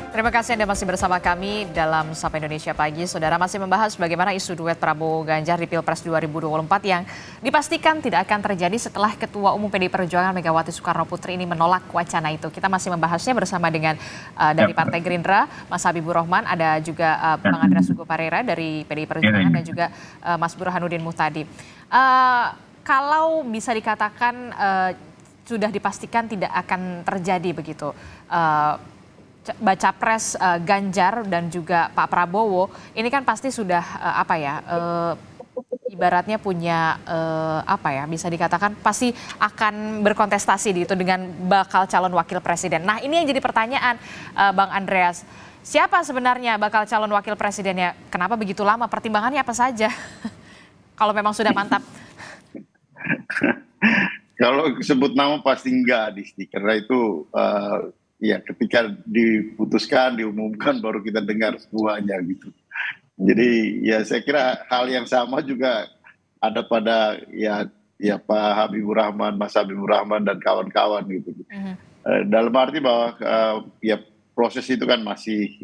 Terima kasih Anda masih bersama kami dalam Sapa Indonesia Pagi. Saudara masih membahas bagaimana isu duet Prabowo Ganjar di Pilpres 2024 yang dipastikan tidak akan terjadi setelah Ketua Umum PDI Perjuangan Megawati Soekarno Putri ini menolak wacana itu. Kita masih membahasnya bersama dengan dari Partai Gerindra, Mas Habibur Rahman, ada juga Bang Andreas Hugo Parera dari PDI Perjuangan dan juga Mas Burhanuddin Muhtadi. Kalau bisa dikatakan sudah dipastikan tidak akan terjadi begitu. Baca pres Ganjar dan juga Pak Prabowo ini kan pasti sudah ibaratnya punya bisa dikatakan pasti akan berkontestasi itu dengan bakal calon wakil presiden. Nah ini yang jadi pertanyaan Bang Andreas, siapa sebenarnya bakal calon wakil presidennya? Kenapa begitu lama? Pertimbangannya apa saja? Kalau memang sudah mantap. Kalau sebut nama pasti enggak, karena itu ya ketika diputuskan, diumumkan baru kita dengar semuanya gitu. Jadi ya saya kira hal yang sama juga ada pada ya Pak Habibur Rahman, Mas Habibur Rahman dan kawan-kawan gitu. Dalam arti bahwa ya proses itu kan masih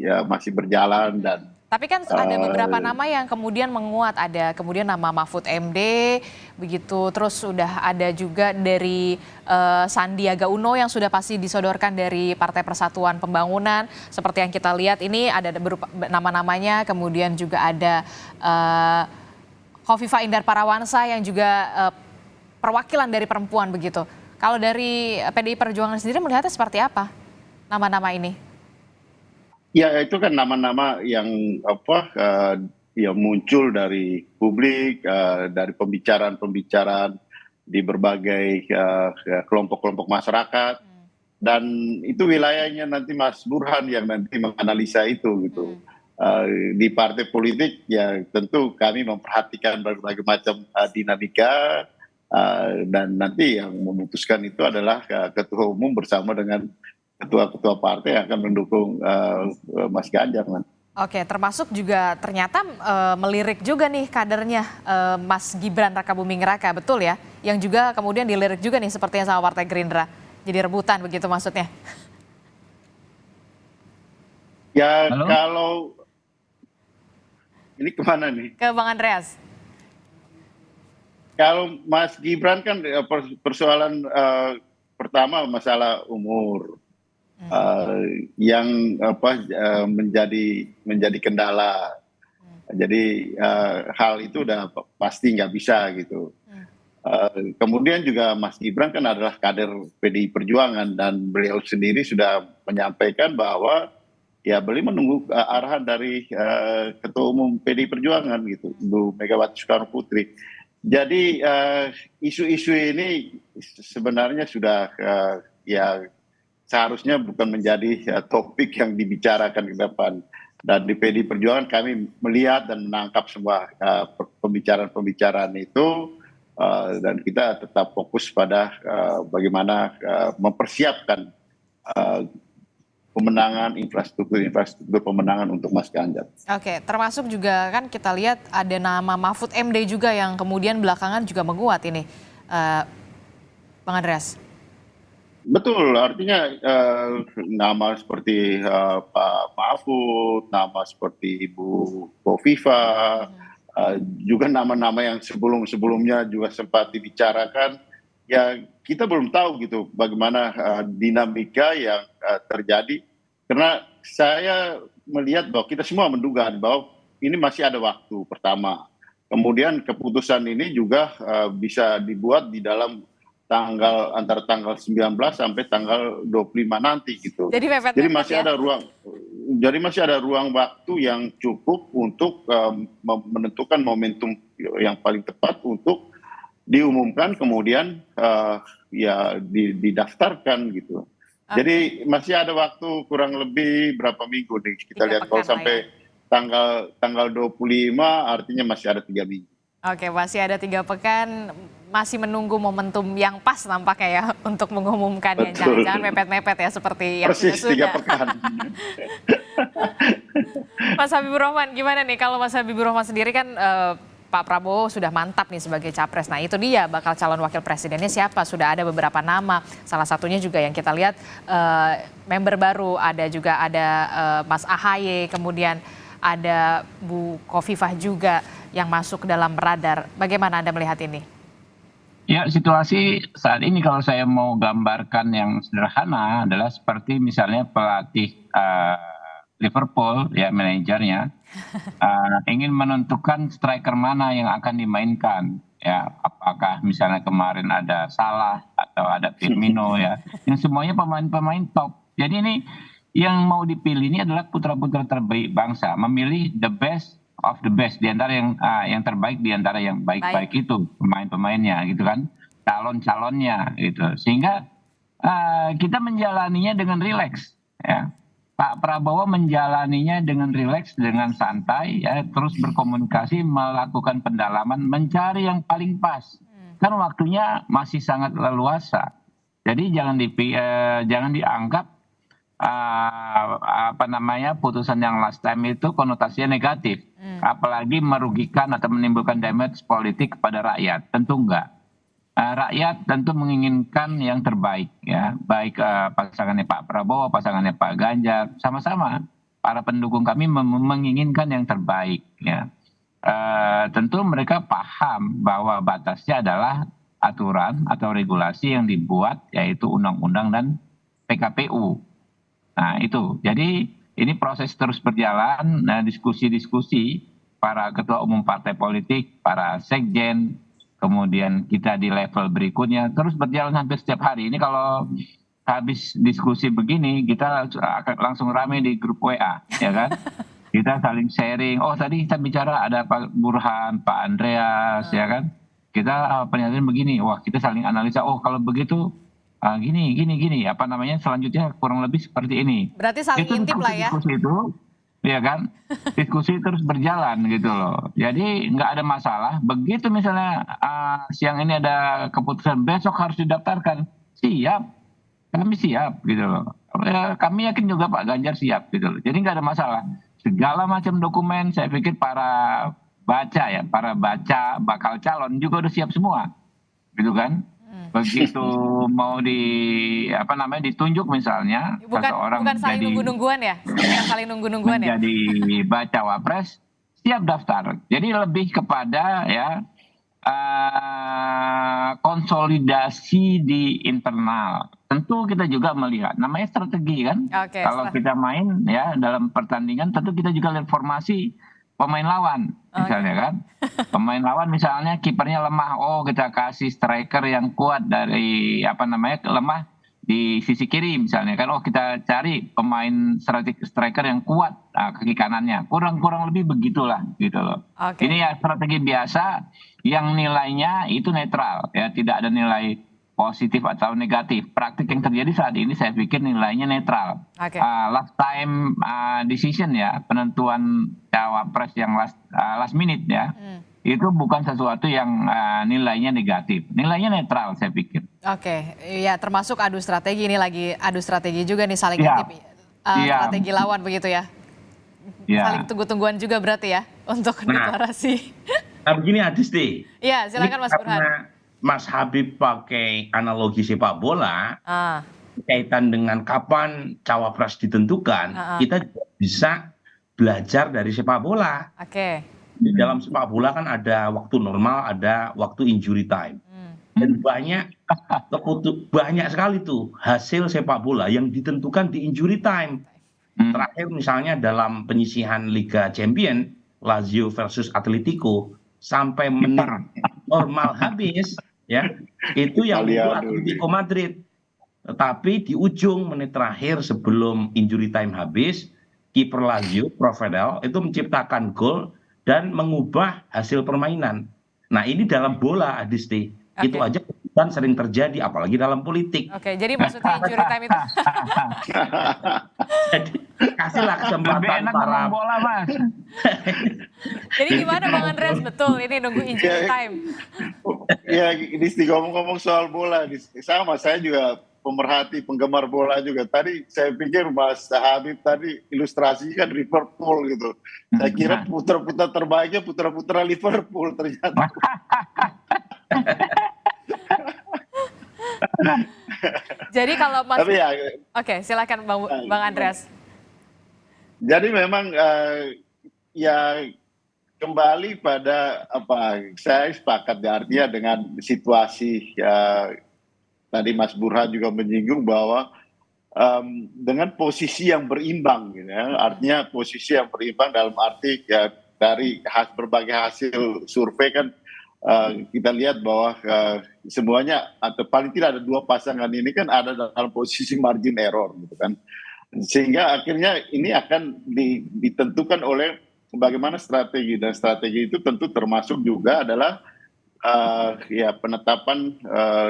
berjalan dan tapi kan ada beberapa nama yang kemudian menguat, ada kemudian nama Mahfud MD begitu, terus sudah ada juga dari Sandiaga Uno yang sudah pasti disodorkan dari Partai Persatuan Pembangunan. Seperti yang kita lihat ini ada berupa nama-namanya, kemudian juga ada Khofifah Indar Parawansa yang juga perwakilan dari perempuan begitu. Kalau dari PDI Perjuangan sendiri melihatnya seperti apa nama-nama ini? Ya itu kan nama-nama yang ya muncul dari publik, dari pembicaraan-pembicaraan di berbagai kelompok-kelompok masyarakat, dan itu wilayahnya nanti Mas Burhan yang nanti menganalisa itu gitu. Di partai politik ya tentu kami memperhatikan berbagai macam dinamika, dan nanti yang memutuskan itu adalah ketua umum bersama dengan ketua-ketua partai yang akan mendukung Mas Ganjar. Oke, termasuk juga ternyata melirik juga nih kadernya Mas Gibran Rakabuming Raka, betul ya? Yang juga kemudian dilirik juga nih sepertinya sama Partai Gerindra. Jadi rebutan begitu maksudnya? Ya halo? Kalau ini kemana nih? Ke Bang Andreas. Kalau Mas Gibran kan persoalan pertama masalah umur. Yang menjadi kendala. Jadi hal itu udah pasti nggak bisa gitu. Kemudian juga Mas Gibran kan adalah kader PDI Perjuangan dan beliau sendiri sudah menyampaikan bahwa ya beliau menunggu arahan dari Ketua Umum PDI Perjuangan gitu, Bu Megawati Soekarno Putri. Jadi isu-isu ini sebenarnya sudah seharusnya bukan menjadi topik yang dibicarakan ke depan. Dan di PDI Perjuangan kami melihat dan menangkap semua pembicaraan-pembicaraan itu, dan kita tetap fokus pada bagaimana mempersiapkan pemenangan infrastruktur pemenangan untuk Mas Ganjar. Oke, termasuk juga kan kita lihat ada nama Mahfud MD juga yang kemudian belakangan juga menguat ini, Bang Andreas. Betul, artinya nama seperti Pak Mahfud, nama seperti Ibu Khofifah, juga nama-nama yang sebelum-sebelumnya juga sempat dibicarakan, ya kita belum tahu gitu bagaimana dinamika yang terjadi. Karena saya melihat bahwa kita semua menduga bahwa ini masih ada waktu pertama. Kemudian keputusan ini juga bisa dibuat di dalam antara tanggal 19 sampai tanggal 25 nanti gitu. Jadi masih ada ruang. Jadi masih ada ruang waktu yang cukup untuk menentukan momentum yang paling tepat untuk diumumkan kemudian ya didaftarkan gitu. Jadi masih ada waktu kurang lebih berapa minggu nih kita lihat kalau sampai tanggal 25 artinya masih ada 3 minggu. Oke, masih ada 3 pekan, masih menunggu momentum yang pas nampaknya ya untuk mengumumkannya. Jangan-jangan mepet-mepet ya seperti yang persis sudah. 3 pekan. Mas Habibur Rahman, gimana nih kalau Mas Habibur Rahman sendiri kan Pak Prabowo sudah mantap nih sebagai capres. Nah itu dia bakal calon wakil presidennya siapa? Sudah ada beberapa nama. Salah satunya juga yang kita lihat member baru. Ada juga Mas Ahaye, kemudian ada Bu Khofifah juga yang masuk dalam radar. Bagaimana Anda melihat ini? Ya, situasi saat ini kalau saya mau gambarkan yang sederhana adalah seperti misalnya pelatih Liverpool, ya manajernya, ingin menentukan striker mana yang akan dimainkan. Ya, apakah misalnya kemarin ada Salah atau ada Firmino, ya, yang semuanya pemain-pemain top. Jadi ini yang mau dipilih ini adalah putra-putra terbaik bangsa, memilih the best of the best di antara yang terbaik di antara yang baik-baik itu pemain-pemainnya gitu kan, calon-calonnya gitu, sehingga kita menjalaninya dengan rileks ya. Pak Prabowo menjalaninya dengan rileks, dengan santai ya, terus berkomunikasi, melakukan pendalaman, mencari yang paling pas. Kan waktunya masih sangat leluasa. Jadi jangan dianggap putusan yang last time itu konotasinya negatif, apalagi merugikan atau menimbulkan damage politik kepada rakyat. Tentu enggak. Rakyat tentu menginginkan yang terbaik ya, baik pasangannya Pak Prabowo, pasangannya Pak Ganjar, sama-sama para pendukung kami menginginkan yang terbaik ya. Tentu mereka paham bahwa batasnya adalah aturan atau regulasi yang dibuat, yaitu undang-undang dan PKPU. Nah itu, jadi ini proses terus berjalan, diskusi-diskusi para ketua umum partai politik, para sekjen, kemudian kita di level berikutnya terus berjalan hampir setiap hari. Ini kalau habis diskusi begini kita akan langsung rame di grup WA, ya kan? Kita saling sharing. Oh tadi kita bicara ada Pak Burhan, Pak Andreas, ya kan? Kita pernyataan begini. Wah kita saling analisa. Oh kalau begitu gini. Selanjutnya kurang lebih seperti ini. Berarti saling intip lah ya. Diskusi itu. Ya kan, diskusi terus berjalan gitu loh. Jadi nggak ada masalah. Begitu misalnya siang ini ada keputusan besok harus didaftarkan, siap, kami siap gitu loh. Kami yakin juga Pak Ganjar siap gitu loh. Jadi nggak ada masalah. Segala macam dokumen, saya pikir para baca bakal calon juga udah siap semua, gitu kan. Begitu mau ditunjuk misalnya seseorang bukan saling nunggu-nungguan ya, bukan saling nunggu-nungguan ya, menjadi bacawa pres, siap daftar. Jadi lebih kepada ya konsolidasi di internal. Tentu kita juga melihat namanya strategi kan. Kalau kita main ya dalam pertandingan, tentu kita juga lihat formasi pemain lawan misalnya kan. Pemain lawan misalnya kipernya lemah, oh kita kasih striker yang kuat dari lemah di sisi kiri misalnya kan. Oh kita cari pemain striker yang kuat kaki kanannya. Kurang lebih begitulah gitu loh. Ini ya strategi biasa yang nilainya itu netral ya, tidak ada nilai positif atau negatif. Praktik yang terjadi saat ini saya pikir nilainya netral. Last time decision ya, penentuan cawapres yang last minute ya, itu bukan sesuatu yang nilainya negatif. Nilainya netral saya pikir. Ya termasuk adu strategi, ini lagi adu strategi juga nih, saling intip strategi lawan begitu ya. Saling tunggu-tungguan juga berarti ya untuk deklarasi. Nah begini Adisti. Ya silakan Mas Burhan. Mas Habib pakai analogi sepak bola, kaitan dengan kapan cawapres ditentukan, kita juga bisa belajar dari sepak bola. Di dalam sepak bola kan ada waktu normal, ada waktu injury time. Dan banyak sekali tuh hasil sepak bola yang ditentukan di injury time. Terakhir misalnya dalam penyisihan Liga Champion, Lazio versus Atletico, sampai menit normal habis ya, itu yang Atletico Madrid. Tetapi di ujung menit terakhir sebelum injury time habis, kiper Lazio Provedel itu menciptakan gol dan mengubah hasil permainan. Nah ini dalam bola Adisti, itu aja kan sering terjadi, apalagi dalam politik. Jadi maksudnya injury time itu jadi kasihlah kesempatan para bola Mas. Jadi gimana Bang Andreas, betul ini nunggu injury time? Ya, ngomong-ngomong soal bola, sama saya juga pemerhati penggemar bola juga. Tadi saya pikir Mas Habib tadi ilustrasinya kan Liverpool gitu. Saya kira putra-putra terbaiknya putra-putra Liverpool ternyata. Jadi kalau Mas, Tapi ya, oke, silakan Bang Andreas. Jadi memang ya kembali pada apa, saya sepakat artinya dengan situasi tadi Mas Burhan juga menyinggung bahwa dengan posisi yang berimbang, gitu ya. Artinya posisi yang berimbang dalam arti ya dari berbagai hasil survei kan kita lihat bahwa semuanya atau paling tidak ada dua pasangan ini kan ada dalam posisi margin error gitu kan, sehingga akhirnya ini akan ditentukan oleh bagaimana strategi, dan strategi itu tentu termasuk juga adalah ya penetapan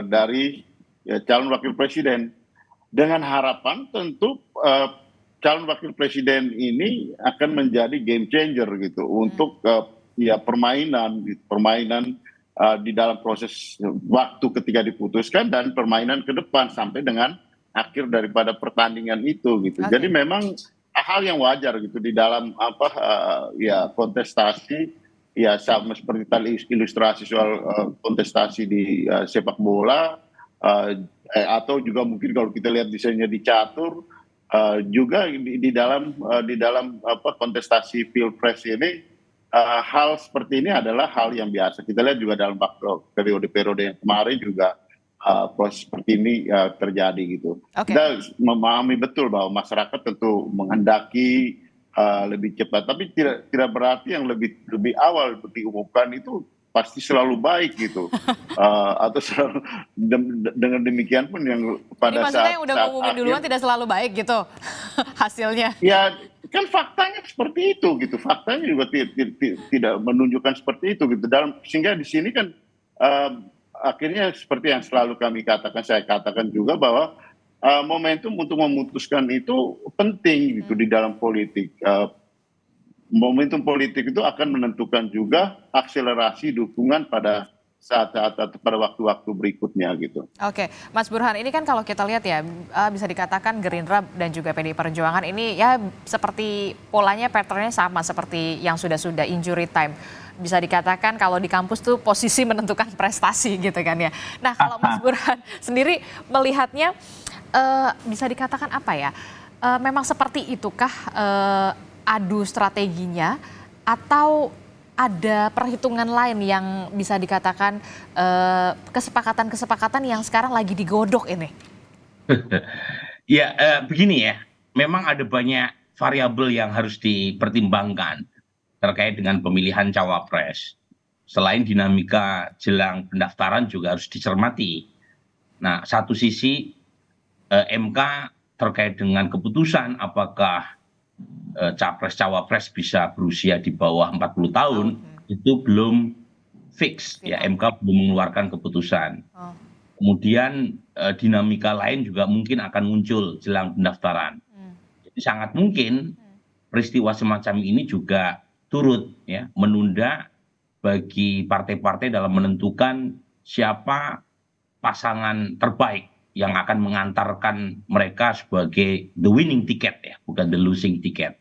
dari calon wakil presiden, dengan harapan tentu calon wakil presiden ini akan menjadi game changer gitu untuk ya permainan di dalam proses waktu ketika diputuskan dan permainan ke depan sampai dengan akhir daripada pertandingan itu gitu. Okay. Jadi memang hal yang wajar gitu di dalam ya kontestasi, ya sama seperti tadi ilustrasi soal kontestasi di sepak bola, atau juga mungkin kalau kita lihat desainnya di catur, juga di dalam kontestasi pilpres ini, hal seperti ini adalah hal yang biasa. Kita lihat juga dalam periode-periode yang kemarin juga proses seperti ini terjadi gitu. Okay. Kita memahami betul bahwa masyarakat tentu menghendaki lebih cepat, tapi tidak berarti yang lebih awal diumumkan itu pasti selalu baik gitu. Atau selalu, dengan demikian pun yang pada saat maksudnya yang udah ngumumin duluan tidak selalu baik gitu hasilnya. Ya kan faktanya seperti itu gitu. Faktanya juga tidak menunjukkan seperti itu gitu. Sehingga di sini kan akhirnya seperti yang selalu saya katakan juga bahwa momentum untuk memutuskan itu penting gitu di dalam politik. Momentum politik itu akan menentukan juga akselerasi dukungan pada saat-saat atau pada waktu-waktu berikutnya gitu. Oke, Mas Burhan, ini kan kalau kita lihat ya bisa dikatakan Gerindra dan juga PDI Perjuangan ini ya seperti polanya, patternnya sama seperti yang sudah injury time. Bisa dikatakan kalau di kampus tuh posisi menentukan prestasi gitu kan ya. Nah kalau Mas Burhan sendiri melihatnya bisa dikatakan apa ya? Memang seperti itukah adu strateginya, atau ada perhitungan lain yang bisa dikatakan kesepakatan-kesepakatan yang sekarang lagi digodok ini? Ya begini ya, memang ada banyak variabel yang harus dipertimbangkan terkait dengan pemilihan cawapres. Selain dinamika jelang pendaftaran juga harus dicermati. Nah, satu sisi MK terkait dengan keputusan apakah capres-cawapres bisa berusia di bawah 40 tahun, itu belum fix. Ya, MK belum mengeluarkan keputusan. Kemudian dinamika lain juga mungkin akan muncul jelang pendaftaran. Jadi sangat mungkin peristiwa semacam ini juga turut ya menunda bagi partai-partai dalam menentukan siapa pasangan terbaik yang akan mengantarkan mereka sebagai the winning ticket ya, bukan the losing ticket.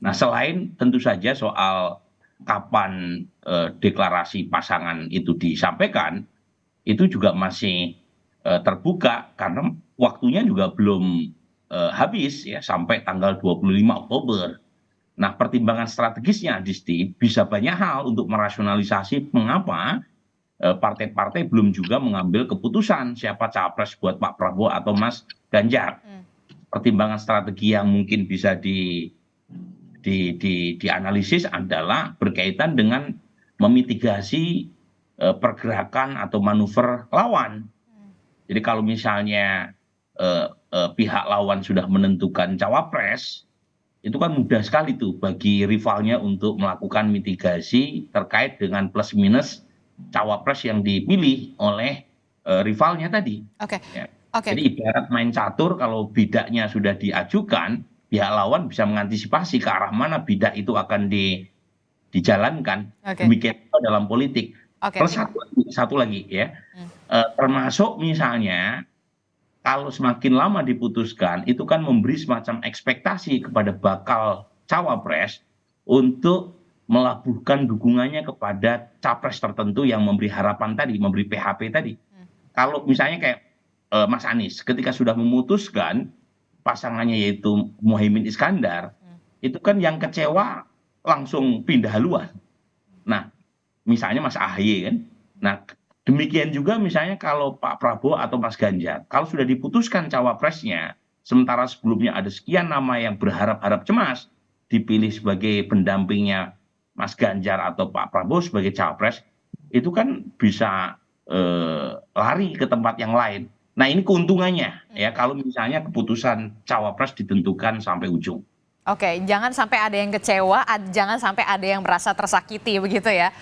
Nah, selain tentu saja soal kapan deklarasi pasangan itu disampaikan, itu juga masih terbuka karena waktunya juga belum habis ya, sampai tanggal 25 Oktober. Nah, pertimbangan strategisnya, Disti, bisa banyak hal untuk merasionalisasi mengapa partai-partai belum juga mengambil keputusan siapa capres buat Pak Prabowo atau Mas Ganjar. Pertimbangan strategi yang mungkin bisa dianalisis adalah berkaitan dengan memitigasi pergerakan atau manuver lawan. Jadi kalau misalnya pihak lawan sudah menentukan cawapres, itu kan mudah sekali tuh bagi rivalnya untuk melakukan mitigasi terkait dengan plus minus cawapres yang dipilih oleh rivalnya tadi. Oke. Ya. Jadi ibarat main catur, kalau bidaknya sudah diajukan, pihak lawan bisa mengantisipasi ke arah mana bidak itu akan dijalankan. Demikian dalam politik. Terus satu lagi ya, termasuk misalnya kalau semakin lama diputuskan, itu kan memberi semacam ekspektasi kepada bakal cawapres untuk melabuhkan dukungannya kepada capres tertentu yang memberi harapan tadi, memberi PHP tadi. Kalau misalnya kayak Mas Anies, ketika sudah memutuskan pasangannya yaitu Muhaimin Iskandar, itu kan yang kecewa langsung pindah haluan. Nah, misalnya Mas Ahaye kan. Nah, demikian juga misalnya kalau Pak Prabowo atau Mas Ganjar, kalau sudah diputuskan cawapresnya, sementara sebelumnya ada sekian nama yang berharap-harap cemas dipilih sebagai pendampingnya Mas Ganjar atau Pak Prabowo sebagai cawapres, itu kan bisa lari ke tempat yang lain. Nah, ini keuntungannya ya kalau misalnya keputusan cawapres ditentukan sampai ujung. Oke, jangan sampai ada yang kecewa, jangan sampai ada yang merasa tersakiti begitu ya.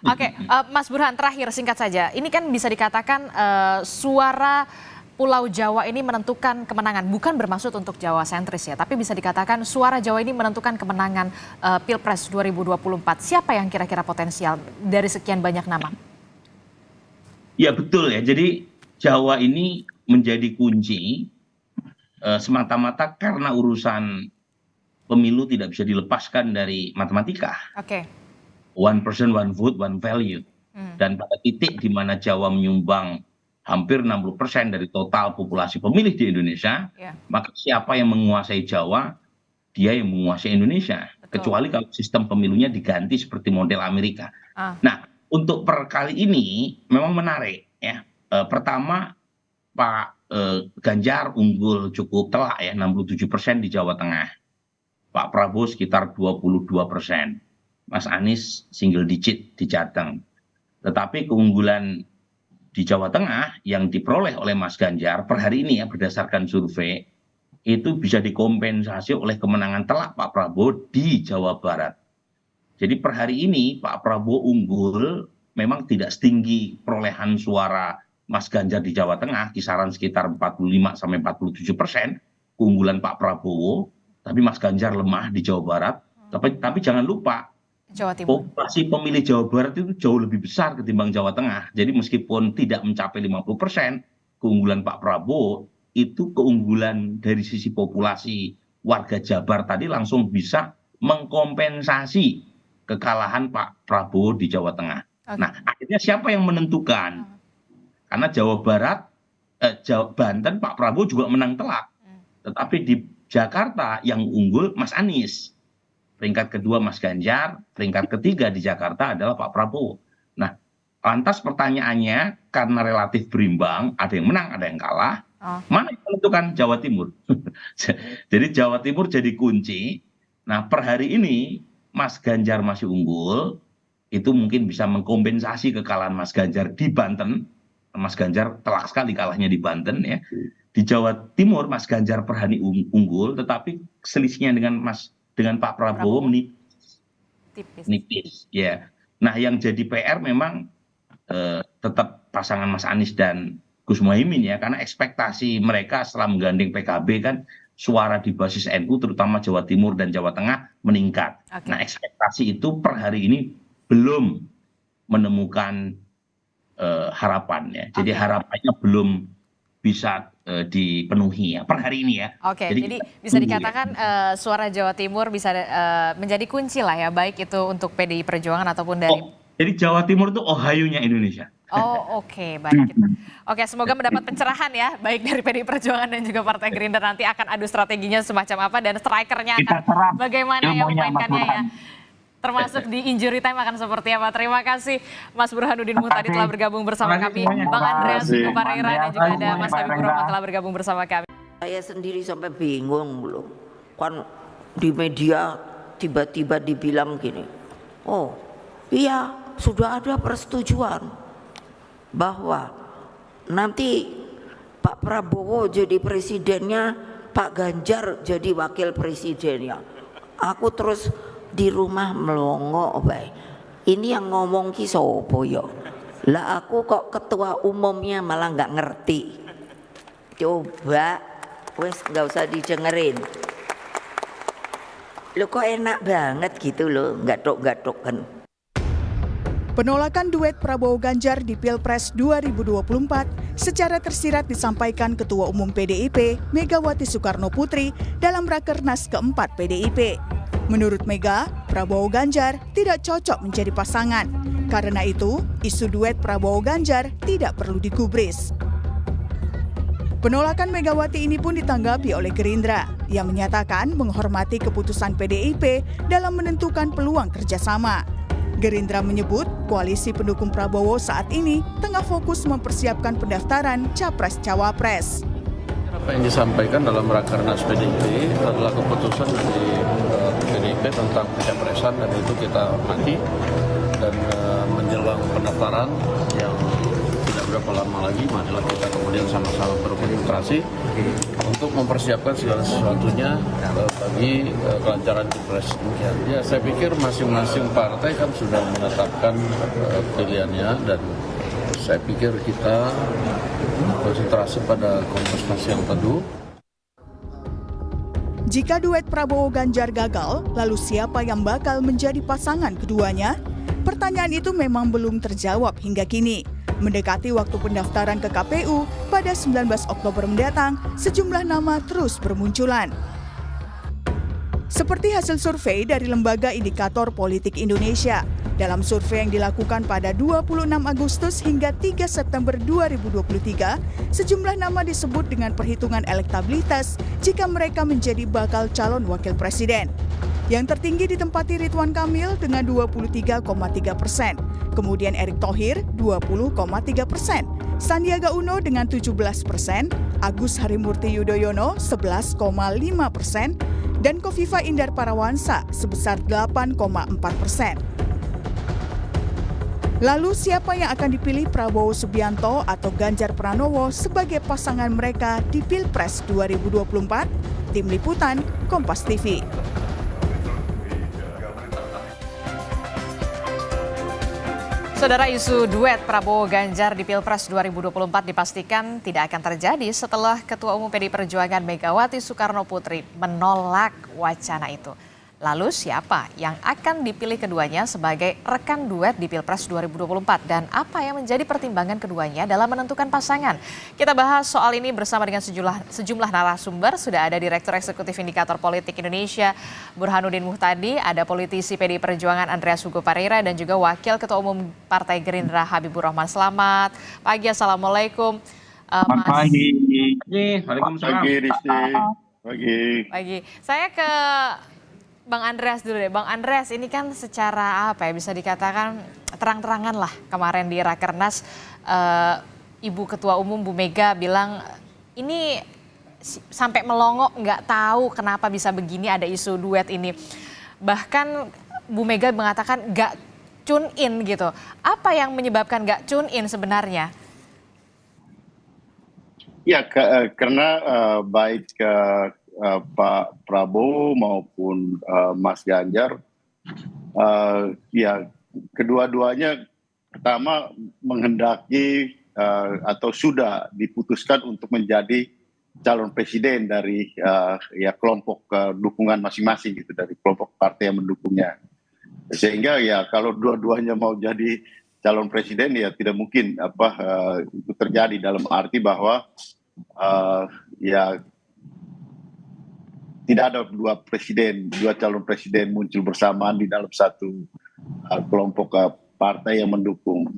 Oke, Mas Burhan, terakhir singkat saja. Ini kan bisa dikatakan suara Pulau Jawa ini menentukan kemenangan. Bukan bermaksud untuk Jawa sentris ya, tapi bisa dikatakan suara Jawa ini menentukan kemenangan Pilpres 2024. Siapa yang kira-kira potensial dari sekian banyak nama? Ya betul ya, jadi Jawa ini menjadi kunci semata-mata karena urusan pemilu tidak bisa dilepaskan dari matematika. Oke. One person, one vote, one value. Dan pada titik di mana Jawa menyumbang hampir 60% dari total populasi pemilih di Indonesia, maka siapa yang menguasai Jawa, dia yang menguasai Indonesia. Betul. Kecuali kalau sistem pemilunya diganti seperti model Amerika. Nah, untuk per kali ini memang menarik ya. Pertama, Pak Ganjar unggul cukup telak ya, 67% di Jawa Tengah. Pak Prabowo sekitar 22%. Mas Anies single digit di Jateng. Tetapi keunggulan di Jawa Tengah yang diperoleh oleh Mas Ganjar per hari ini ya berdasarkan survei itu bisa dikompensasi oleh kemenangan telak Pak Prabowo di Jawa Barat. Jadi per hari ini Pak Prabowo unggul memang tidak setinggi perolehan suara Mas Ganjar di Jawa Tengah, kisaran sekitar 45-47% keunggulan Pak Prabowo, tapi Mas Ganjar lemah di Jawa Barat. Tapi jangan lupa Jawa Timur. Populasi pemilih Jawa Barat itu jauh lebih besar ketimbang Jawa Tengah. Jadi meskipun tidak mencapai 50%, keunggulan Pak Prabowo itu keunggulan dari sisi populasi warga Jabar tadi langsung bisa mengkompensasi kekalahan Pak Prabowo di Jawa Tengah. Nah, akhirnya siapa yang menentukan? Karena Jawa Barat, Banten Pak Prabowo juga menang telak. Tetapi di Jakarta yang unggul Mas Anies. Peringkat kedua Mas Ganjar, peringkat ketiga di Jakarta adalah Pak Prabowo. Nah, lantas pertanyaannya karena relatif berimbang, ada yang menang, ada yang kalah, mana yang menentukan? Jawa Timur. Jadi Jawa Timur jadi kunci. Nah, per hari ini Mas Ganjar masih unggul, itu mungkin bisa mengkompensasi kekalahan Mas Ganjar di Banten. Mas Ganjar telak sekali kalahnya di Banten ya. Di Jawa Timur Mas Ganjar per hari unggul, tetapi selisihnya dengan Pak Prabowo nipis ya. Nah, yang jadi PR memang tetap pasangan Mas Anies dan Gus Muhaimin ya, karena ekspektasi mereka setelah menggandeng PKB kan suara di basis NU terutama Jawa Timur dan Jawa Tengah meningkat. Nah, ekspektasi itu per hari ini belum menemukan harapan ya. Jadi harapannya belum bisa dipenuhi ya per hari ini ya. Jadi bisa dikatakan suara Jawa Timur bisa menjadi kunci lah ya, baik itu untuk PDI Perjuangan ataupun dari. Jadi Jawa Timur itu Ohio-nya Indonesia. Baik. Semoga mendapat pencerahan ya, baik dari PDI Perjuangan dan juga Partai Gerindra. Nanti akan adu strateginya semacam apa dan strikernya akan bagaimana yang memainkannya ya. Termasuk di injury time akan seperti apa. Terima kasih Mas Burhanuddin Muhtadi telah bergabung bersama kami. Bang Andreas Pareira dan juga ada Mas Habibur Rahman telah bergabung bersama kami. Saya sendiri sampai bingung loh. Kan di media tiba-tiba dibilang gini. Oh iya sudah ada persetujuan bahwa nanti Pak Prabowo jadi presidennya, Pak Ganjar jadi wakil presidennya. Aku terus di rumah melongo bae. Ini yang ngomong ki sopo yo? Lah aku kok ketua umumnya malah nggak ngerti. Coba wes nggak usah didengerin. Lo kok enak banget gitu loh, gatok-gatok kan. Penolakan duet Prabowo Ganjar di Pilpres 2024 secara tersirat disampaikan Ketua Umum PDIP Megawati Soekarno Putri dalam Rakernas keempat PDIP. Menurut Mega, Prabowo Ganjar tidak cocok menjadi pasangan. Karena itu, isu duet Prabowo Ganjar tidak perlu digubris. Penolakan Megawati ini pun ditanggapi oleh Gerindra yang menyatakan menghormati keputusan PDIP dalam menentukan peluang kerjasama. Gerindra menyebut koalisi pendukung Prabowo saat ini tengah fokus mempersiapkan pendaftaran Capres-Cawapres. Apa yang disampaikan dalam Rakernas PDIP adalah keputusan dari PDIP tentang pencapresan dan itu kita hormati dan menjelang pendaftaran yang tidak berapa lama lagi marilah kita kemudian sama-sama berkonsentrasi untuk mempersiapkan segala sesuatunya bagi kelancaran Pilpres. Ya, saya pikir masing-masing partai kan sudah menetapkan pilihannya dan saya pikir kita konsentrasi pada kontestasi yang teduh. Jika duet Prabowo Ganjar gagal, lalu siapa yang bakal menjadi pasangan keduanya? Pertanyaan itu memang belum terjawab hingga kini. Mendekati waktu pendaftaran ke KPU pada 19 Oktober mendatang, sejumlah nama terus bermunculan. Seperti hasil survei dari Lembaga Indikator Politik Indonesia, dalam survei yang dilakukan pada 26 Agustus hingga 3 September 2023, sejumlah nama disebut dengan perhitungan elektabilitas jika mereka menjadi bakal calon wakil presiden. Yang tertinggi ditempati Ridwan Kamil dengan 23,3%, kemudian Erick Thohir 20,3%, Sandiaga Uno dengan 17%, Agus Harimurti Yudhoyono 11,5%, dan Kofifa Indar Parawansa sebesar 8,4%. Lalu siapa yang akan dipilih Prabowo Subianto atau Ganjar Pranowo sebagai pasangan mereka di Pilpres 2024? Tim Liputan, Kompas TV. Saudara, isu duet Prabowo Ganjar di Pilpres 2024 dipastikan tidak akan terjadi setelah Ketua Umum PDI Perjuangan Megawati Soekarno Putri menolak wacana itu. Lalu siapa yang akan dipilih keduanya sebagai rekan duet di Pilpres 2024 dan apa yang menjadi pertimbangan keduanya dalam menentukan pasangan? Kita bahas soal ini bersama dengan sejumlah narasumber. Sudah ada Direktur Eksekutif Indikator Politik Indonesia Burhanuddin Muhtadi, ada politisi PDI Perjuangan Andreas Hugo Parera dan juga Wakil Ketua Umum Partai Gerindra Habibur Rahman. Selamat pagi, assalamualaikum. Selamat pagi. Waalaikumsalam. Pagi. Saya ke Bang Andreas dulu deh. Bang Andreas, ini kan secara apa ya bisa dikatakan terang-terangan lah kemarin di Rakernas Ibu Ketua Umum Bu Mega bilang ini sampai melongo nggak tahu kenapa bisa begini ada isu duet ini. Bahkan Bu Mega mengatakan nggak tune in gitu. Apa yang menyebabkan nggak tune in sebenarnya? Ya, karena baik ke Pak Prabowo maupun Mas Ganjar, ya kedua-duanya pertama menghendaki atau sudah diputuskan untuk menjadi calon presiden dari ya kelompok dukungan masing-masing gitu, dari kelompok partai yang mendukungnya. Sehingga ya kalau dua-duanya mau jadi calon presiden ya tidak mungkin itu terjadi, dalam arti bahwa ya tidak ada dua calon presiden muncul bersamaan di dalam satu kelompok partai yang mendukung.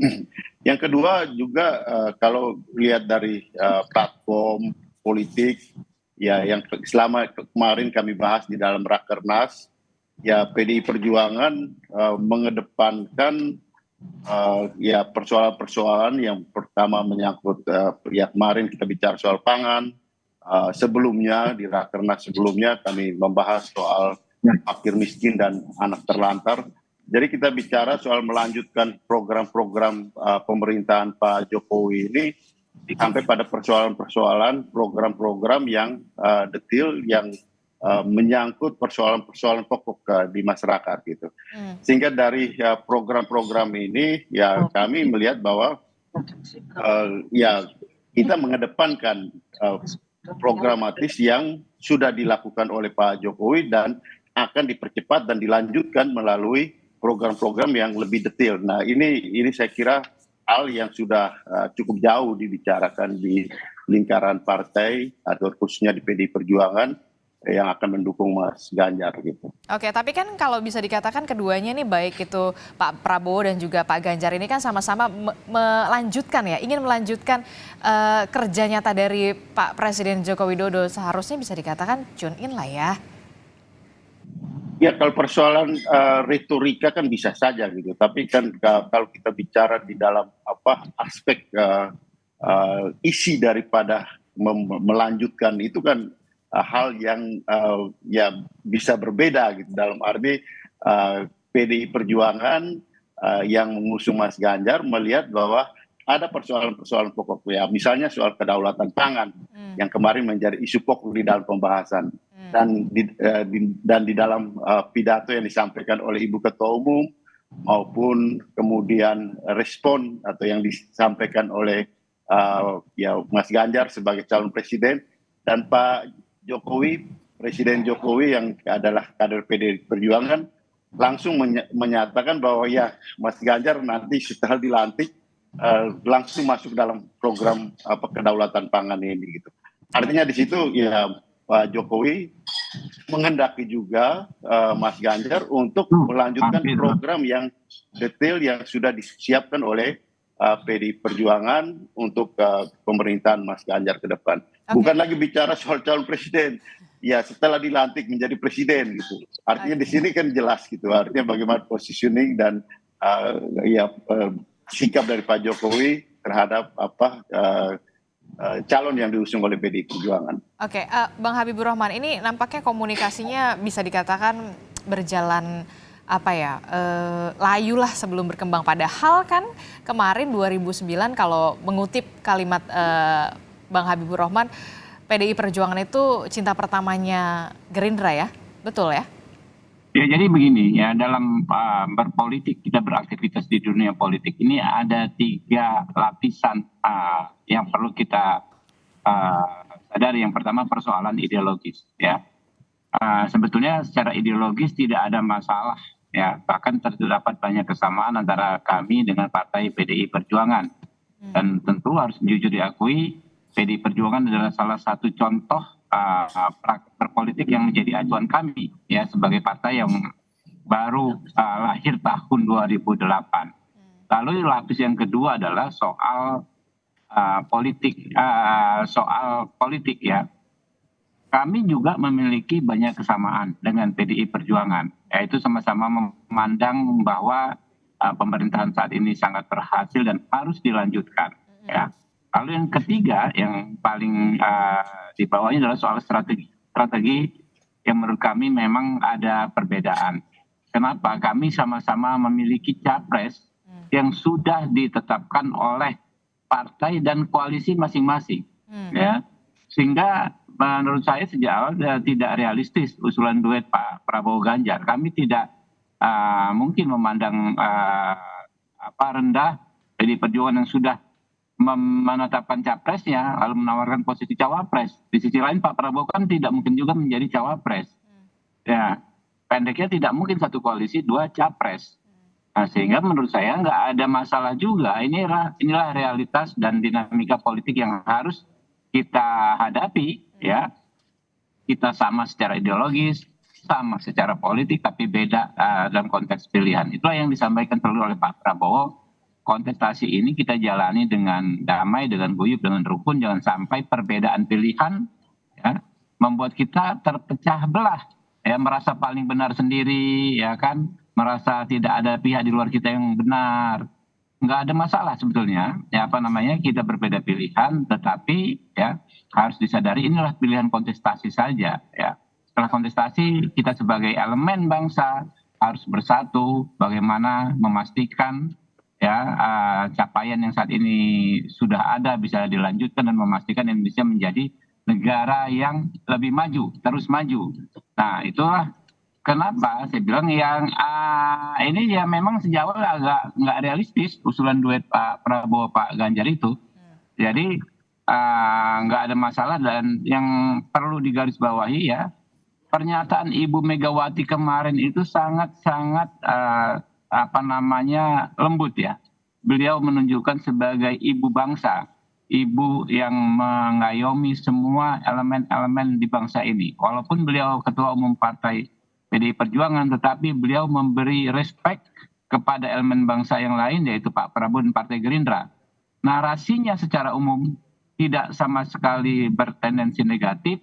Yang kedua juga kalau lihat dari platform politik ya yang selama kemarin kami bahas di dalam Rakernas, ya PDI Perjuangan mengedepankan ya persoalan-persoalan yang pertama menyangkut ya kemarin kita bicara soal pangan. Sebelumnya di Rakernas sebelumnya kami membahas soal fakir miskin dan anak terlantar. Jadi kita bicara soal melanjutkan program-program pemerintahan Pak Jokowi ini sampai pada persoalan-persoalan program-program yang detail yang menyangkut persoalan-persoalan pokok di masyarakat gitu. Sehingga dari program-program ini ya kami melihat bahwa ya kita mengedepankan programatis yang sudah dilakukan oleh Pak Jokowi dan akan dipercepat dan dilanjutkan melalui program-program yang lebih detail. Nah, ini saya kira hal yang sudah cukup jauh dibicarakan di lingkaran partai atau khususnya di PDI Perjuangan yang akan mendukung Mas Ganjar gitu. Oke, tapi kan kalau bisa dikatakan keduanya nih, baik itu Pak Prabowo dan juga Pak Ganjar ini kan sama-sama melanjutkan ya, ingin melanjutkan kerja nyata dari Pak Presiden Joko Widodo. Seharusnya bisa dikatakan tune in lah ya. Ya, kalau persoalan retorika kan bisa saja gitu, tapi kan kalau kita bicara di dalam aspek isi daripada melanjutkan itu kan hal yang ya bisa berbeda gitu, dalam arti PDI Perjuangan yang mengusung Mas Ganjar melihat bahwa ada persoalan-persoalan pokok ya, misalnya soal kedaulatan pangan yang kemarin menjadi isu pokok di dalam pembahasan dan di dalam pidato yang disampaikan oleh Ibu Ketua Umum maupun kemudian respon atau yang disampaikan oleh ya Mas Ganjar sebagai calon presiden dan Pak Jokowi, Presiden Jokowi yang adalah kader PDI Perjuangan langsung menyatakan bahwa ya Mas Ganjar nanti setelah dilantik langsung masuk dalam program kedaulatan pangan ini gitu. Artinya di situ ya Pak Jokowi menghendaki juga Mas Ganjar untuk melanjutkan program yang detail yang sudah disiapkan oleh PDI Perjuangan untuk pemerintahan Mas Ganjar ke depan. Bukan lagi bicara soal calon presiden, ya setelah dilantik menjadi presiden gitu. Artinya di sini kan jelas gitu, artinya bagaimana positioning dan sikap dari Pak Jokowi terhadap calon yang diusung oleh PDI Perjuangan. Oke, Bang Habibur Rahman, ini nampaknya komunikasinya bisa dikatakan berjalan layu lah sebelum berkembang. Padahal kan kemarin 2009 kalau mengutip kalimat Bang Habibur Rahman, PDI Perjuangan itu cinta pertamanya Gerindra ya, betul ya? Ya, jadi begini ya, dalam berpolitik, kita beraktivitas di dunia politik ini ada 3 lapisan yang perlu kita sadari. Yang pertama persoalan ideologis ya. Sebetulnya secara ideologis tidak ada masalah ya, bahkan terdapat banyak kesamaan antara kami dengan partai PDI Perjuangan. Dan tentu harus jujur diakui, PDI Perjuangan adalah salah satu contoh berpolitik yang menjadi acuan kami ya, sebagai partai yang baru lahir tahun 2008. Lalu lapis yang kedua adalah soal politik ya. Kami juga memiliki banyak kesamaan dengan PDI Perjuangan, yaitu sama-sama memandang bahwa pemerintahan saat ini sangat berhasil dan harus dilanjutkan ya. Lalu yang ketiga yang paling di bawahnya adalah soal strategi yang menurut kami memang ada perbedaan. Kenapa? Kami sama-sama memiliki capres yang sudah ditetapkan oleh partai dan koalisi masing-masing ya, sehingga menurut saya sejak awal tidak realistis usulan duet Pak Prabowo Ganjar. Kami tidak mungkin memandang rendah PDI Perjuangan yang sudah menetapkan capresnya lalu menawarkan posisi cawapres. Di sisi lain Pak Prabowo kan tidak mungkin juga menjadi cawapres. Ya, pendeknya tidak mungkin satu koalisi 2 capres. Nah, sehingga menurut saya nggak ada masalah juga. Inilah realitas dan dinamika politik yang harus kita hadapi ya. Kita sama secara ideologis, sama secara politik, tapi beda dalam konteks pilihan. Itulah yang disampaikan selalu oleh Pak Prabowo. Kontestasi ini kita jalani dengan damai, dengan guyup, dengan rukun. Jangan sampai perbedaan pilihan ya membuat kita terpecah belah, ya, merasa paling benar sendiri, ya kan, merasa tidak ada pihak di luar kita yang benar. Nggak ada masalah sebetulnya, ya kita berbeda pilihan, tetapi ya harus disadari inilah pilihan kontestasi saja, ya. Setelah kontestasi kita sebagai elemen bangsa harus bersatu, bagaimana memastikan capaian yang saat ini sudah ada bisa dilanjutkan dan memastikan Indonesia menjadi negara yang lebih maju, terus maju. Nah, itulah kenapa saya bilang yang ini ya memang sejauh agak nggak realistis usulan duet Pak Prabowo Pak Ganjar itu. Jadi nggak ada masalah, dan yang perlu digarisbawahi ya, pernyataan Ibu Megawati kemarin itu sangat-sangat lembut ya. Beliau menunjukkan sebagai ibu bangsa, ibu yang mengayomi semua elemen-elemen di bangsa ini. Walaupun beliau ketua umum partai PDI Perjuangan, tetapi beliau memberi respect kepada elemen bangsa yang lain, yaitu Pak Prabowo dan Partai Gerindra. Narasinya secara umum tidak sama sekali bertendensi negatif,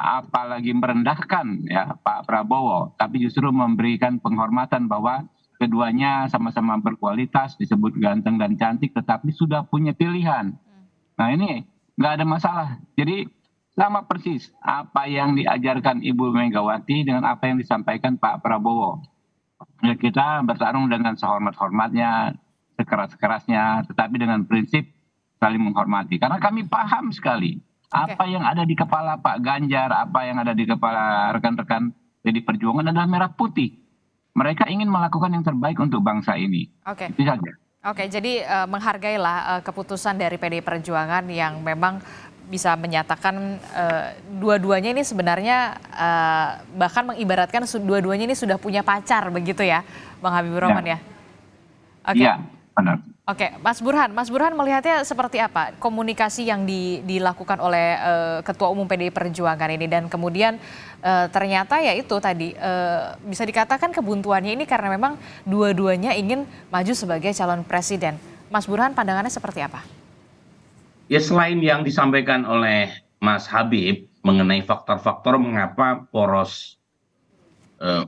apalagi merendahkan ya Pak Prabowo, tapi justru memberikan penghormatan bahwa keduanya sama-sama berkualitas, disebut ganteng dan cantik, tetapi sudah punya pilihan. Nah ini nggak ada masalah. Jadi sama persis apa yang diajarkan Ibu Megawati dengan apa yang disampaikan Pak Prabowo. Ya, kita bertarung dengan sehormat-hormatnya, sekeras-kerasnya, tetapi dengan prinsip saling menghormati. Karena kami paham sekali apa yang ada di kepala Pak Ganjar, apa yang ada di kepala rekan-rekan PDI Perjuangan adalah merah putih. Mereka ingin melakukan yang terbaik untuk bangsa ini. Itu saja. Jadi menghargailah keputusan dari PDI Perjuangan yang memang bisa menyatakan dua-duanya ini sebenarnya bahkan mengibaratkan dua-duanya ini sudah punya pacar begitu ya, Bang Habibur Rahman ya? Iya, benar. Mas Burhan melihatnya seperti apa komunikasi yang dilakukan oleh Ketua Umum PDI Perjuangan ini, dan kemudian ternyata ya itu tadi bisa dikatakan kebuntuannya ini karena memang dua-duanya ingin maju sebagai calon presiden. Mas Burhan, pandangannya seperti apa? Ya, selain yang disampaikan oleh Mas Habib mengenai faktor-faktor mengapa poros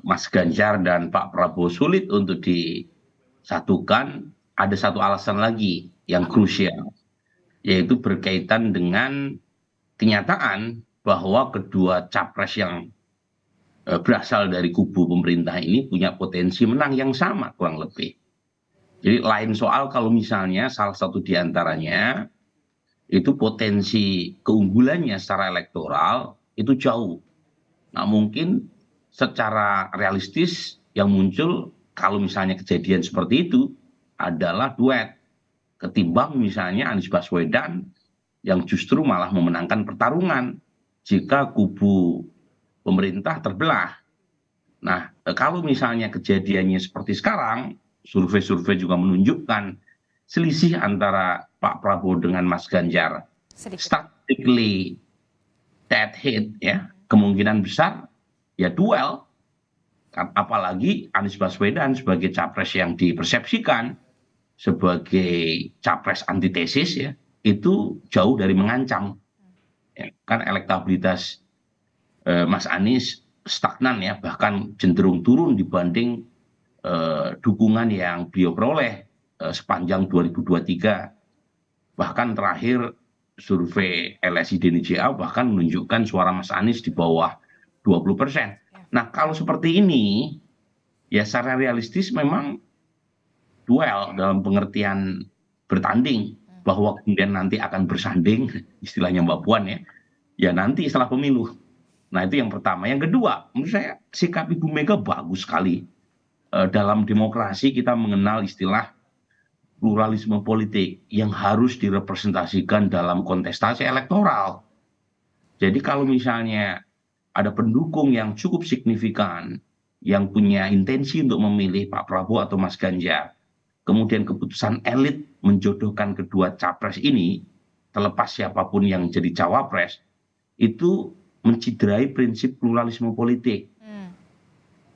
Mas Ganjar dan Pak Prabowo sulit untuk disatukan, ada satu alasan lagi yang krusial, yaitu berkaitan dengan kenyataan bahwa kedua capres yang berasal dari kubu pemerintah ini punya potensi menang yang sama kurang lebih. Jadi lain soal kalau misalnya salah satu di antaranya itu potensi keunggulannya secara elektoral itu jauh. Nah mungkin secara realistis yang muncul kalau misalnya kejadian seperti itu adalah duet, ketimbang misalnya Anies Baswedan yang justru malah memenangkan pertarungan jika kubu pemerintah terbelah. Nah, kalau misalnya kejadiannya seperti sekarang, survei-survei juga menunjukkan selisih antara Pak Prabowo dengan Mas Ganjar statistically dead hit ya, kemungkinan besar ya duel. Apalagi Anies Baswedan sebagai capres yang dipersepsikan sebagai capres antitesis ya, itu jauh dari mengancam. Ya, kan elektabilitas Mas Anies stagnan ya, bahkan cenderung turun dibanding dukungan yang beliau peroleh sepanjang 2023. Bahkan terakhir survei LSI DNJA bahkan menunjukkan suara Mas Anies di bawah 20%. Nah kalau seperti ini ya secara realistis memang duel dalam pengertian bertanding, bahwa kemudian nanti akan bersanding, istilahnya Mbak Puan ya nanti setelah pemilu. Nah itu yang pertama. Yang kedua, menurut saya sikap Ibu Mega bagus sekali. Dalam demokrasi kita mengenal istilah pluralisme politik yang harus direpresentasikan dalam kontestasi elektoral. Jadi kalau misalnya ada pendukung yang cukup signifikan, yang punya intensi untuk memilih Pak Prabowo atau Mas Ganjar, kemudian keputusan elit menjodohkan kedua capres ini, terlepas siapapun yang jadi cawapres, itu menciderai prinsip pluralisme politik.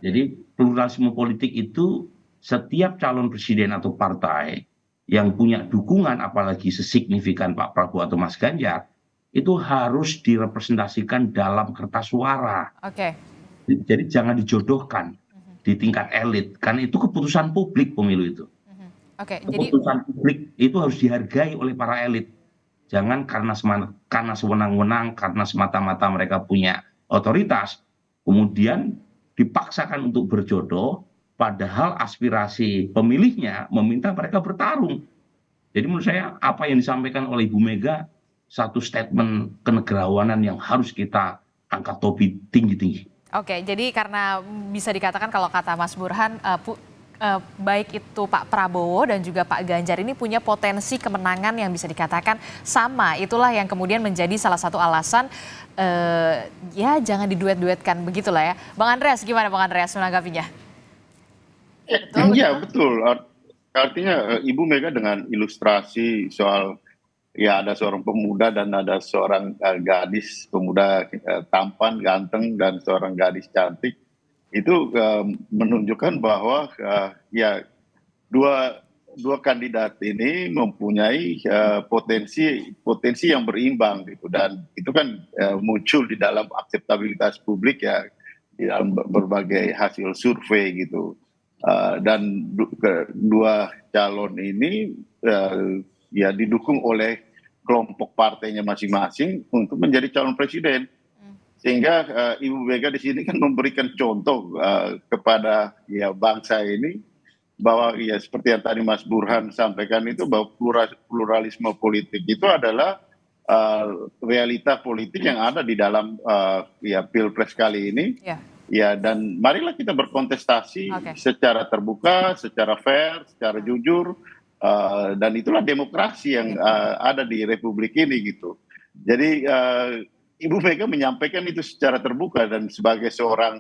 Jadi pluralisme politik itu setiap calon presiden atau partai yang punya dukungan apalagi sesignifikan Pak Prabowo atau Mas Ganjar itu harus direpresentasikan dalam kertas suara. Jadi jangan dijodohkan di tingkat elit, karena itu keputusan publik pemilu itu. Keputusan publik itu harus dihargai oleh para elit. Jangan karena sewenang-wenang, karena semata-mata mereka punya otoritas, kemudian dipaksakan untuk berjodoh, padahal aspirasi pemilihnya meminta mereka bertarung. Jadi menurut saya apa yang disampaikan oleh Ibu Mega satu statement kenegarawanan yang harus kita angkat topi tinggi-tinggi. Jadi karena bisa dikatakan kalau kata Mas Burhan, baik itu Pak Prabowo dan juga Pak Ganjar ini punya potensi kemenangan yang bisa dikatakan sama. Itulah yang kemudian menjadi salah satu alasan ya jangan diduet-duetkan begitulah ya. Bang Andreas, gimana Bang Andreas menanggapinya? Iya betul. Artinya Ibu Mega dengan ilustrasi soal ya ada seorang pemuda dan ada seorang gadis, pemuda tampan, ganteng dan seorang gadis cantik, itu menunjukkan bahwa ya dua kandidat ini mempunyai potensi yang berimbang gitu, dan itu kan muncul di dalam akseptabilitas publik ya, di dalam berbagai hasil survei gitu. Dan kedua calon ini ya didukung oleh kelompok partainya masing-masing untuk menjadi calon presiden, sehingga Ibu Mega di sini kan memberikan contoh kepada ya bangsa ini bahwa ya seperti yang tadi Mas Burhan sampaikan itu, bahwa pluralisme politik itu adalah realita politik yang ada di dalam ya Pilpres kali ini. Ya, dan marilah kita berkontestasi secara terbuka, secara fair, secara jujur, dan itulah demokrasi yang ada di Republik ini gitu. Jadi Ibu Mega menyampaikan itu secara terbuka, dan sebagai seorang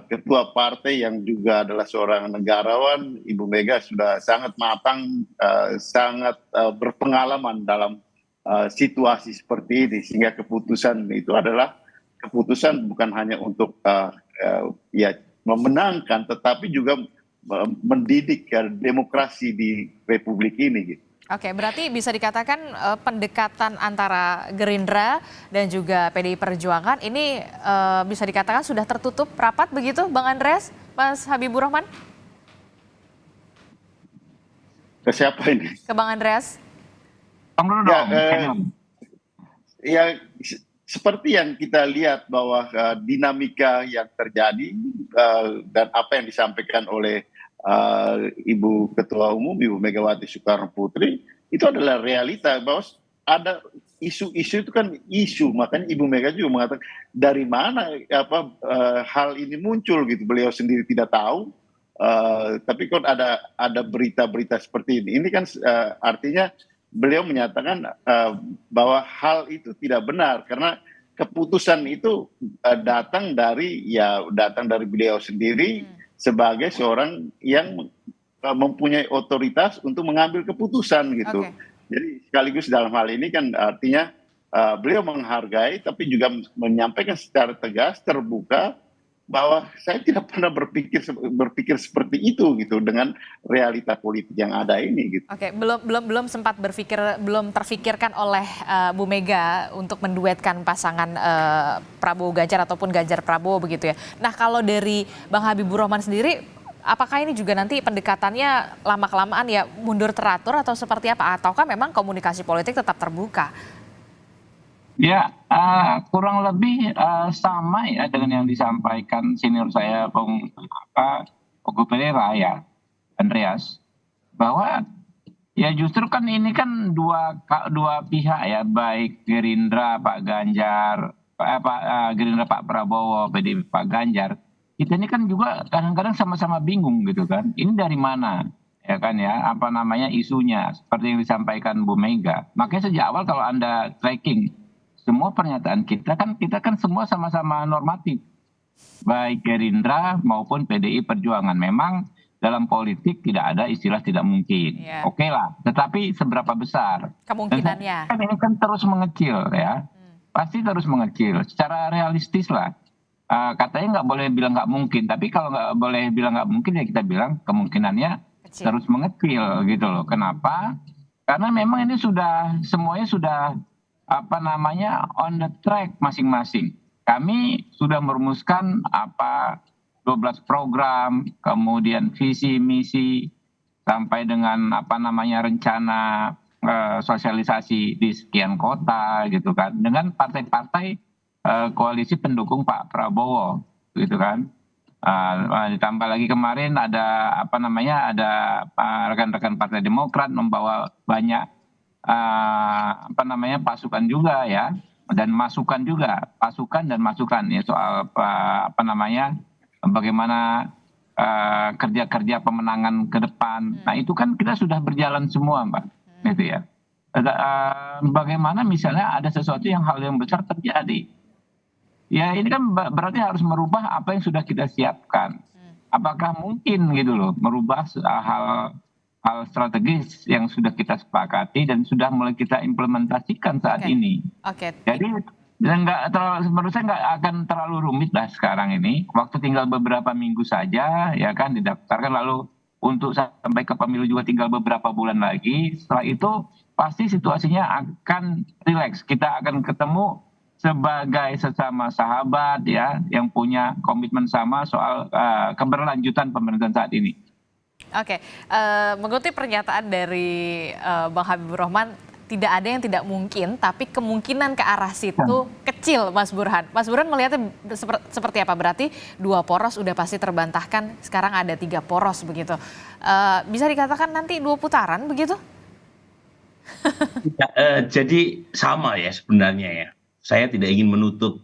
ketua partai yang juga adalah seorang negarawan, Ibu Mega sudah sangat matang, sangat berpengalaman dalam situasi seperti ini, sehingga keputusan itu adalah keputusan bukan hanya untuk ya memenangkan, tetapi juga mendidik demokrasi di Republik ini gitu. Oke, berarti bisa dikatakan pendekatan antara Gerindra dan juga PDI Perjuangan ini bisa dikatakan sudah tertutup rapat begitu, Bang Andreas, Mas Habibur Rahman? Ke siapa ini? Ke Bang Andreas. Ya, seperti yang kita lihat bahwa dinamika yang terjadi dan apa yang disampaikan oleh Ibu Ketua Umum, Ibu Megawati Soekarno Putri, itu adalah realita, bahwa ada isu-isu itu kan isu, makanya Ibu Mega juga mengatakan dari mana hal ini muncul gitu, beliau sendiri tidak tahu, tapi kok ada berita-berita seperti ini kan artinya beliau menyatakan bahwa hal itu tidak benar, karena keputusan itu datang dari beliau sendiri sebagai seorang yang mempunyai otoritas untuk mengambil keputusan gitu. Jadi sekaligus dalam hal ini kan artinya beliau menghargai, tapi juga menyampaikan secara tegas, terbuka, bahwa saya tidak pernah berpikir seperti itu gitu dengan realita politik yang ada ini gitu. Oke, belum sempat belum terfikirkan oleh Bu Mega untuk menduetkan pasangan Prabowo Ganjar ataupun Ganjar Prabowo begitu ya. Nah, kalau dari Bang Habibur Rahman sendiri, apakah ini juga nanti pendekatannya lama-kelamaan ya mundur teratur atau seperti apa, ataukah memang komunikasi politik tetap terbuka? Ya, kurang lebih sama ya dengan yang disampaikan senior saya, Bung Pereira ya, Andreas, bahwa ya justru kan ini kan dua pihak ya, baik Gerindra Pak Ganjar, Gerindra Pak Prabowo, PDI Pak Ganjar, kita ini kan juga kadang-kadang sama-sama bingung gitu kan, ini dari mana? Ya kan ya, apa namanya isunya, seperti yang disampaikan Bu Mega. Makanya sejak awal kalau Anda tracking semua pernyataan kita kan semua sama-sama normatif, baik Gerindra maupun PDI Perjuangan. Memang dalam politik tidak ada istilah tidak mungkin, oke lah, tetapi seberapa besar kemungkinannya? Dan ini kan terus mengecil ya, pasti terus mengecil, secara realistis lah. Katanya nggak boleh bilang nggak mungkin, tapi kalau nggak boleh bilang nggak mungkin ya kita bilang kemungkinannya kecil. Terus mengecil gitu loh. Kenapa? Karena memang ini semuanya sudah on the track masing-masing. Kami sudah merumuskan 12 program, kemudian visi misi, sampai dengan rencana sosialisasi di sekian kota gitu kan, dengan partai-partai koalisi pendukung Pak Prabowo gitu kan. Ditambah lagi kemarin ada rekan-rekan Partai Demokrat membawa banyak pasukan juga ya, dan masukan juga, pasukan dan masukan ya soal bagaimana kerja-kerja pemenangan ke depan. Nah itu kan kita sudah berjalan semua Mbak, gitu ya. Bagaimana misalnya ada sesuatu hal yang besar terjadi, ya ini kan berarti harus merubah apa yang sudah kita siapkan. apakah mungkin gitu loh merubah hal strategis yang sudah kita sepakati dan sudah mulai kita implementasikan saat ini. Jadi menurut saya nggak akan terlalu rumit lah sekarang ini. Waktu tinggal beberapa minggu saja, ya kan, didaftarkan, lalu untuk sampai ke pemilu juga tinggal beberapa bulan lagi. Setelah itu pasti situasinya akan rileks. Kita akan ketemu sebagai sesama sahabat ya, yang punya komitmen sama soal keberlanjutan pemerintahan saat ini. Mengutip pernyataan dari Bang Habibur Rahman, tidak ada yang tidak mungkin, tapi kemungkinan ke arah situ kecil, Mas Burhan. Mas Burhan melihatnya seperti apa? Berarti 2 poros udah pasti terbantahkan, sekarang ada 3 poros begitu. Bisa dikatakan nanti 2 putaran begitu? Jadi sama ya sebenarnya ya. Saya tidak ingin menutup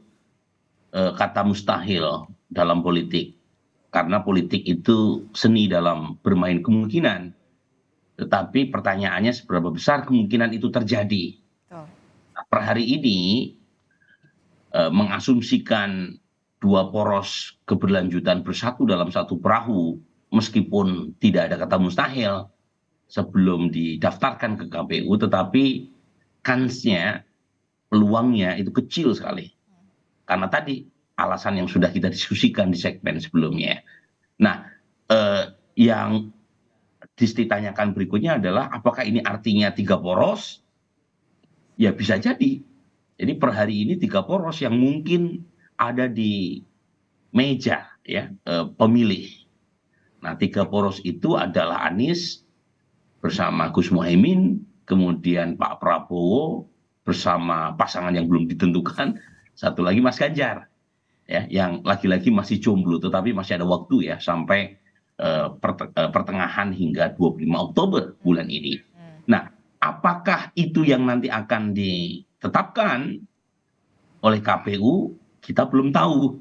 kata mustahil dalam politik. Karena politik itu seni dalam bermain kemungkinan. Tetapi pertanyaannya seberapa besar kemungkinan itu terjadi. Per hari ini mengasumsikan 2 poros keberlanjutan bersatu dalam satu perahu, meskipun tidak ada kata mustahil sebelum didaftarkan ke KPU, tetapi kansnya, peluangnya itu kecil sekali. Karena tadi alasan yang sudah kita diskusikan di segmen sebelumnya. Nah, yang ditanyakan berikutnya adalah apakah ini artinya 3 poros? Ya bisa jadi. Jadi per hari ini 3 poros yang mungkin ada di meja ya pemilih. Nah, 3 poros itu adalah Anies bersama Gus Muhaimin, kemudian Pak Prabowo bersama pasangan yang belum ditentukan, satu lagi Mas Ganjar. Ya, yang lagi-lagi masih jomblo, tetapi masih ada waktu ya sampai pertengahan hingga 25 Oktober bulan ini. Nah, apakah itu yang nanti akan ditetapkan oleh KPU? Kita belum tahu.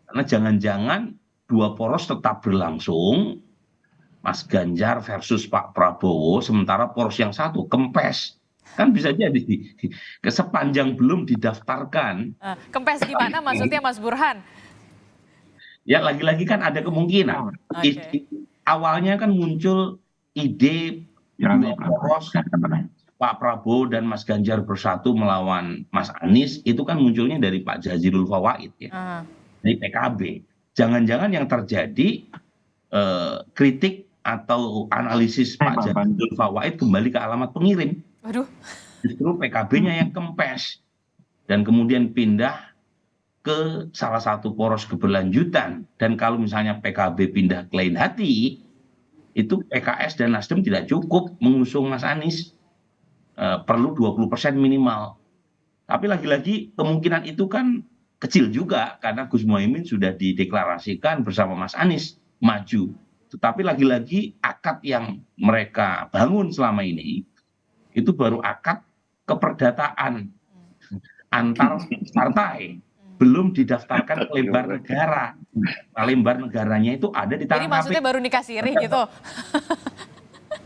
Karena jangan-jangan 2 poros tetap berlangsung, Mas Ganjar versus Pak Prabowo, sementara poros yang satu kempes. Kan bisa jadi sepanjang belum didaftarkan. Kempes gimana maksudnya Mas Burhan? Ya lagi-lagi kan ada kemungkinan. Awalnya kan muncul ide poros Pak Prabowo dan Mas Ganjar bersatu melawan Mas Anies, itu kan munculnya dari Pak Jazilul Fawait ya, dari PKB. Jangan-jangan yang terjadi kritik atau analisis Pak Jazilul Fawait kembali ke alamat pengirim. Waduh. Justru PKB-nya yang kempes dan kemudian pindah ke salah satu poros keberlanjutan. Dan kalau misalnya PKB pindah ke lain hati, itu PKS dan Nasdem tidak cukup mengusung Mas Anies, perlu 20% minimal. Tapi lagi-lagi kemungkinan itu kan kecil juga karena Gus Muhaimin sudah dideklarasikan bersama Mas Anies maju. Tetapi lagi-lagi akad yang mereka bangun selama ini itu baru akad keperdataan antar partai, belum didaftarkan ke lembar negara. Nah, lembar negaranya itu ada di tangan KPU. Jadi maksudnya baru nikah siri gitu?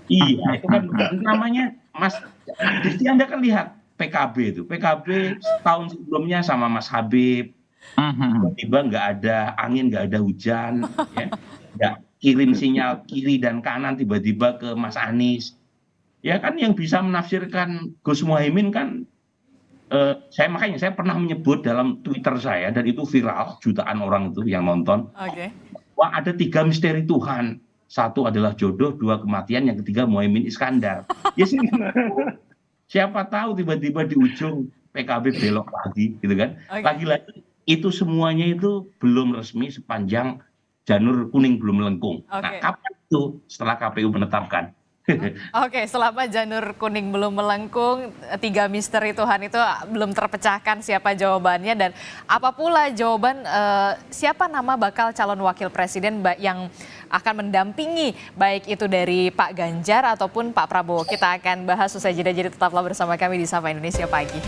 Iya, itu kan namanya, Mas Disti, Anda kan lihat PKB itu. PKB tahun sebelumnya sama Mas Habib, tiba-tiba nggak ada angin, nggak ada hujan, ya. Nggak kirim sinyal kiri dan kanan tiba-tiba ke Mas Anies. Ya kan yang bisa menafsirkan Gus Muhaimin kan, makanya saya pernah menyebut dalam Twitter saya, dan itu viral, jutaan orang itu yang nonton. Wah, ada 3 misteri Tuhan. 1 adalah jodoh, 2 kematian, yang ketiga Muhaimin Iskandar. Ya sih, siapa tahu tiba-tiba di ujung PKB belok lagi, gitu kan? Lagi-lagi itu semuanya itu belum resmi sepanjang janur kuning belum melengkung. Nah, kapan itu? Setelah KPU menetapkan. Selama janur kuning belum melengkung, 3 misteri Tuhan itu belum terpecahkan siapa jawabannya, dan apa pula jawaban siapa nama bakal calon wakil presiden yang akan mendampingi, baik itu dari Pak Ganjar ataupun Pak Prabowo. Kita akan bahas usai jeda, jadi tetaplah bersama kami di Sapa Indonesia Pagi.